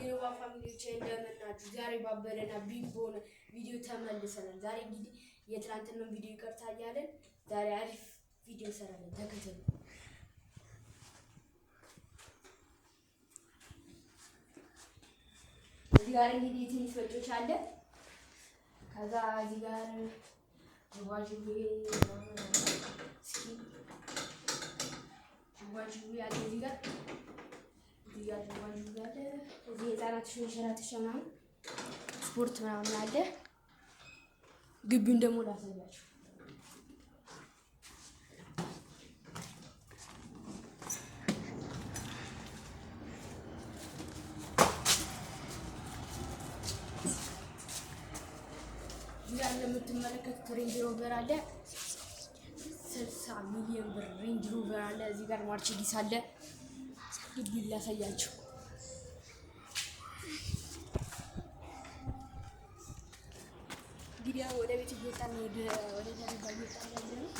የዋ ፋሚሊዎች እንደምናችሁ ዛሬ ባበረና ቢቦን ቪዲዮ ተመልሰናል። ዛሬ እንግዲህ የትናንትናው ቪዲዮ ይቀርታ እያለን ዛሬ አሪፍ ቪዲዮ ሰራለን። ተከተሉ። እዚህ ጋር እንግዲህ ትንሽ ወጮች አለ። ከዛ እዚህ ጋር ጅዋጅዌ ያለ እዚህ ጋር እዚህ የህፃናት ሽንሸራተቻ ምናምን ስፖርት ምናምን አለ። ግቢውን ደግሞ ላሳያችሁ። እዚህ ጋር እንደምትመለከቱት ሬንጅ ሮቨር አለ። 60 ሚሊዮን ብር ሬንጅ ሮቨር አለ። እዚህ ጋር ማርቼዲስ አለ። ግቢ ላሳያችሁ። እንግዲህ ወደ ቤት እየወጣን ወደ ደረጃ እየወጣን ያለነው